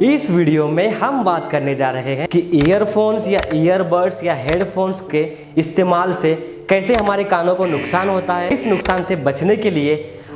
इस वीडियो में हम बात करने जा रहे हैं कि ईयरफोन्स या ईयरबड्स या हेडफोन्स के इस्तेमाल से कैसे हमारे कानों को नुकसान होता है। इस नुकसान से बचने के लिए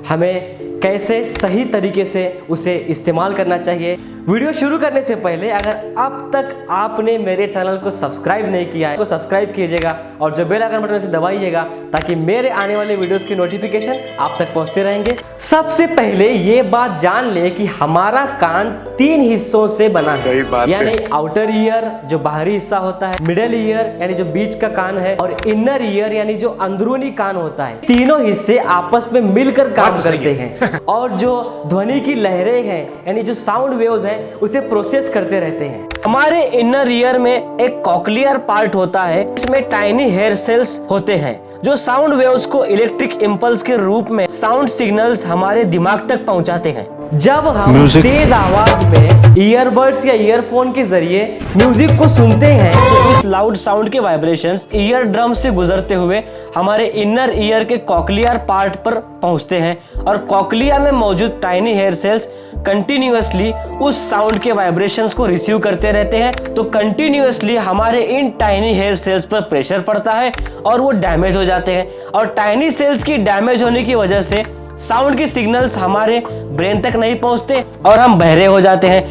हमें कैसे सही तरीके से उसे इस्तेमाल करना चाहिए। वीडियो शुरू करने से पहले अगर अब तक आपने मेरे चैनल को सब्सक्राइब नहीं किया है तो सब्सक्राइब कीजिएगा और जो बेल आइकन बटन उसे दबाइएगा ताकि मेरे आने वाले वीडियोस की नोटिफिकेशन आप तक पहुंचते रहेंगे। सबसे पहले ये बात जान ले कि हमारा कान 3 हिस्सों से बना है, यानी आउटर ईयर जो बाहरी हिस्सा होता है, मिडिल ईयर यानी जो बीच का कान है और इनर ईयर यानी जो अंदरूनी कान होता है। तीनों हिस्से आपस में मिलकर काम करते हैं और जो ध्वनि की लहरें हैं यानी जो साउंड वेव्स हैं उसे प्रोसेस करते रहते हैं। हमारे इनर ईयर में एक कॉक्लियर पार्ट होता है, इसमें टाइनी हेयर सेल्स होते हैं जो साउंड वेव्स को इलेक्ट्रिक इम्पल्स के रूप में साउंड सिग्नल्स हमारे दिमाग तक पहुंचाते हैं। जब हम तेज आवाज में ईयरबड्स या ईयरफोन के जरिए म्यूजिक को सुनते हैं तो इस लाउड साउंड के वाइब्रेशंस ईयर ड्रम से गुजरते हुए हमारे इनर ईयर के कॉक्लियर पार्ट पर पहुंचते हैं और कॉक्लिया में मौजूद टाइनी हेयर सेल्स कंटिन्यूअसली उस साउंड के वाइब्रेशंस को रिसीव करते रहते हैं। तो कंटिन्यूअसली हमारे इन टाइनी हेयर सेल्स पर प्रेशर पड़ता है और वो डैमेज हो जाते हैं और टाइनी सेल्स की डैमेज होने की वजह से साउंड की सिग्नल्स हमारे ब्रेन तक नहीं पहुंचते और हम बहरे हो जाते हैं।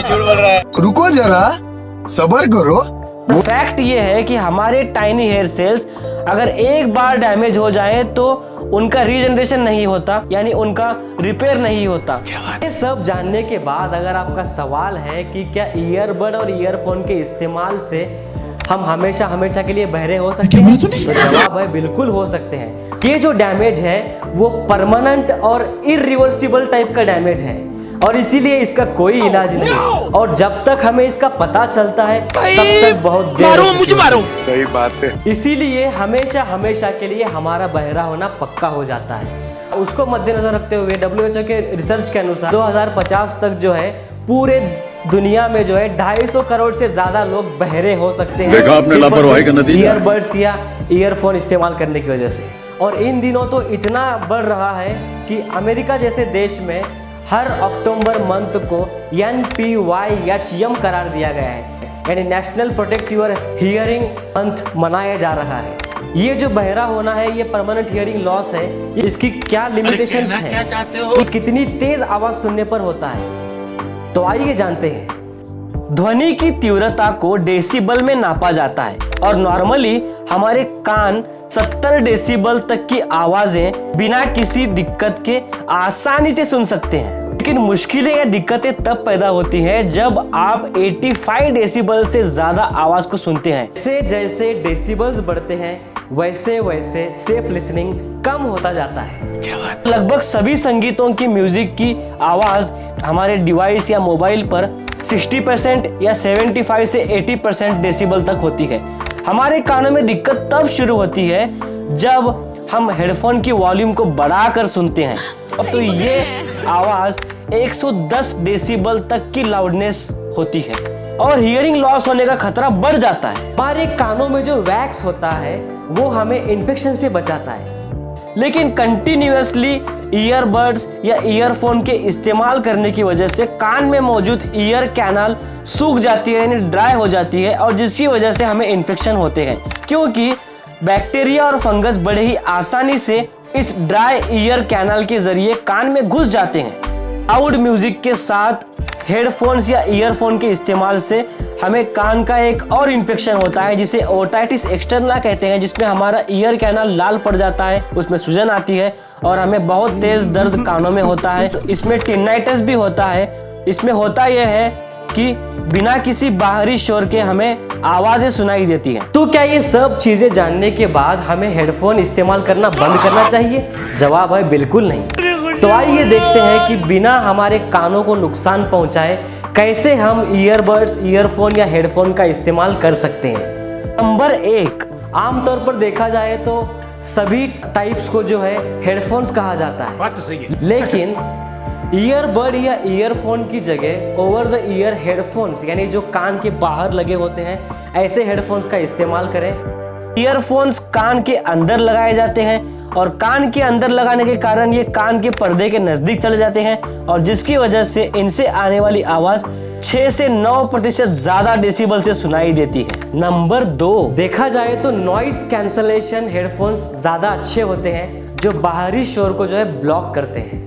झूठ बोल रहा है। रुको जरा, सब्र करो। फैक्ट ये है कि हमारे टाइनी हेयर सेल्स अगर एक बार डैमेज हो जाए तो उनका रीजनरेशन नहीं होता, यानी उनका रिपेयर नहीं होता। ये सब जानने के बाद अगर आपका सवाल है कि क्या ईयरबड और ईयरफोन के इस्तेमाल से हम हमेशा के लिए बहरे हो सकते हैं, तो जवाब है बिल्कुल हो सकते हैं। ये जो डैमेज है वो परमानेंट और इरिवर्सिबल टाइप का डैमेज है और इसीलिए इसका कोई इलाज नहीं और जब तक हमें इसका पता चलता है तब तक बहुत देर हो चुकी है। सही बात है। इसीलिए हमेशा के लिए हमारा बहरा होना पक्का हो जाता है। उसको मद्देनजर रखते हुए WHO के रिसर्च के अनुसार 2050 तक जो है पूरे दुनिया में जो है 250 करोड़ से ज्यादा लोग बहरे हो सकते हैं ईयरबड्स या ईयरफोन इस्तेमाल करने की वजह से। और इन दिनों तो इतना बढ़ रहा है कि अमेरिका जैसे देश में हर अक्टूबर मंथ को NPYHM करार दिया गया है, यानी national protect your hearing month मनाया जा रहा है। ये जो बहरा होना है ये परमानेंट हियरिंग लॉस है, इसकी क्या लिमिटेशंस है, ये कितनी तेज आवाज सुनने पर होता है, तो आइए जानते हैं। ध्वनि की तीव्रता को डेसिबल में नापा जाता है और नॉर्मली हमारे कान 70 डेसिबल तक की आवाजें बिना किसी दिक्कत के आसानी से सुन सकते हैं। लेकिन मुश्किलें या दिक्कतें तब पैदा होती हैं जब आप 85 डेसिबल से ज्यादा आवाज को सुनते हैं। जैसे जैसे डेसिबल्स बढ़ते हैं वैसे वैसे सेफ लिसनिंग कम होता जाता है। लगभग सभी संगीतों की म्यूजिक की आवाज हमारे डिवाइस या मोबाइल पर 60% या 75 से 80% डेसिबल तक होती है। हमारे कानों में दिक्कत तब शुरू होती है जब हम हेडफोन की वॉल्यूम को बढ़ाकर सुनते हैं तो ये आवाज 110 डेसिबल तक की लाउडनेस होती है और हियरिंग लॉस होने का खतरा बढ़ जाता है। हमारे कानों में जो वैक्स होता है वो हमें इन्फेक्शन से बचाता है, लेकिन कंटिन्यूअसली ईयरबड्स या ईयरफोन के इस्तेमाल करने की वजह से कान में मौजूद ईयर कैनाल सूख जाती है, यानी ड्राई हो जाती है और जिसकी वजह से हमें इन्फेक्शन होते हैं क्योंकि बैक्टीरिया और फंगस बड़े ही आसानी से इस ड्राई ईयर कैनाल के जरिए कान में घुस जाते हैं। लाउड म्यूजिक के साथ हेडफोन्स या ईयरफोन के इस्तेमाल से हमें कान का एक और इन्फेक्शन होता है जिसे ओटाइटिस एक्सटर्ना कहते हैं, जिसमें हमारा ईयर कैनाल लाल पड़ जाता है, उसमें सूजन आती है और हमें बहुत तेज दर्द कानों में होता है। इसमें टिनाइटिस भी होता है। इसमें होता यह है कि बिना किसी बाहरी शोर के हमें आवाजें सुनाई देती हैं। तो क्या ये सब चीजें जानने के बाद हमें हेडफोन इस्तेमाल करना बंद करना चाहिए? जवाब है बिल्कुल नहीं। तो आइए देखते हैं कि बिना हमारे कानों को नुकसान पहुंचाए कैसे हम ईयरबड्स, ईयरफोन या हेडफोन का इस्तेमाल कर सकते हैं। नंबर 1, आमतौर पर देखा जाए तो सभी टाइप्स को जो है हेडफोन्स कहा जाता है। बात तो सही है। लेकिन ईयरबड या ईयरफोन की जगह ओवर द ईयर हेडफोन्स यानी जो कान के बाहर लगे होते हैं ऐसे हेडफोन्स का इस्तेमाल करें। ईयरफोन्स कान के अंदर लगाए जाते हैं और कान के अंदर लगाने के कारण ये कान के पर्दे के नजदीक चले जाते हैं और जिसकी वजह से इनसे आने वाली आवाज 6 से 9% ज्यादा डेसिबल से सुनाई देती है। नंबर 2, देखा जाए तो नॉइस कैंसलेशन हेडफोन्स ज्यादा अच्छे होते हैं जो बाहरी शोर को जो है ब्लॉक करते हैं,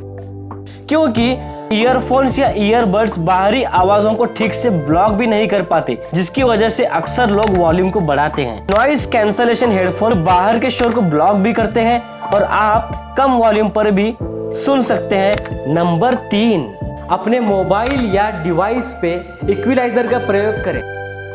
क्योंकि ईयरफोन्स या ईयरबड्स बाहरी आवाजों को ठीक से ब्लॉक भी नहीं कर पाते, जिसकी वजह से अक्सर लोग वॉल्यूम को बढ़ाते हैं। नॉइस कैंसलेशन हेडफोन बाहर के शोर को ब्लॉक भी करते हैं और आप कम वॉल्यूम पर भी सुन सकते हैं। नंबर 3, अपने मोबाइल या डिवाइस पे इक्विलाइजर का प्रयोग करें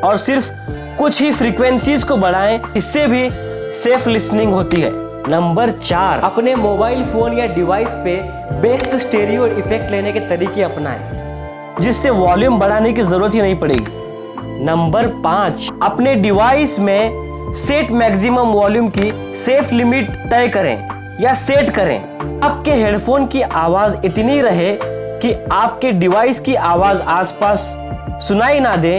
और सिर्फ कुछ ही फ्रीक्वेंसीज को बढ़ाएं, इससे भी सेफ लिसनिंग होती है। नंबर 4, अपने मोबाइल फोन या डिवाइस पे बेस्ट स्टेरियो इफेक्ट लेने के तरीके अपनाएं, जिससे वॉल्यूम बढ़ाने की जरूरत ही नहीं पड़ेगी। नंबर 5, अपने डिवाइस में सेट मैक्सिमम वॉल्यूम की सेफ लिमिट तय करें या सेट करें। आपके हेडफोन की आवाज इतनी रहे कि आपके डिवाइस की आवाज आसपास सुनाई ना दे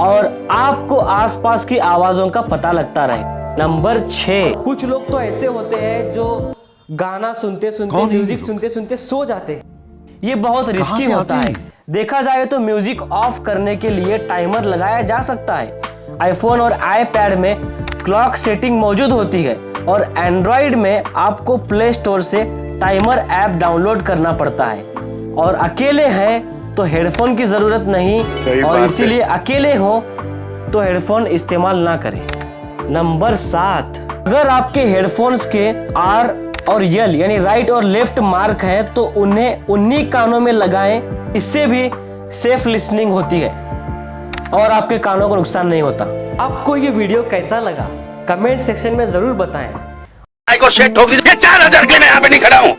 और आपको आसपास की आवाजों का पता लगता रहे। नंबर 6, कुछ लोग तो ऐसे होते हैं जो गाना सुनते सुनते म्यूजिक सुनते सुनते सो जाते हैं। ये बहुत रिस्की होता है। देखा जाए तो म्यूजिक ऑफ करने के लिए टाइमर लगाया जा सकता है। आईफोन और आईपैड में क्लॉक सेटिंग मौजूद होती है और एंड्रॉइड में आपको प्ले स्टोर से टाइमर ऐप डाउनलोड करना पड़ता है। और अकेले हैं तो हेडफोन की जरूरत नहीं और इसीलिए अकेले हो तो हेडफोन इस्तेमाल ना करें। नंबर 7, अगर आपके हेडफोन्स के R और L यानी राइट और लेफ्ट मार्क हैं तो उन्हें उन्हीं कानों में लगाएं, इससे भी सेफ लिसनिंग होती है और आपके कानों को नुकसान नहीं होता। आपको ये वीडियो कैसा लगा कमेंट सेक्शन में जरूर बताएं। 4000 के मैं यहाँ पे नहीं खड़ा हूँ।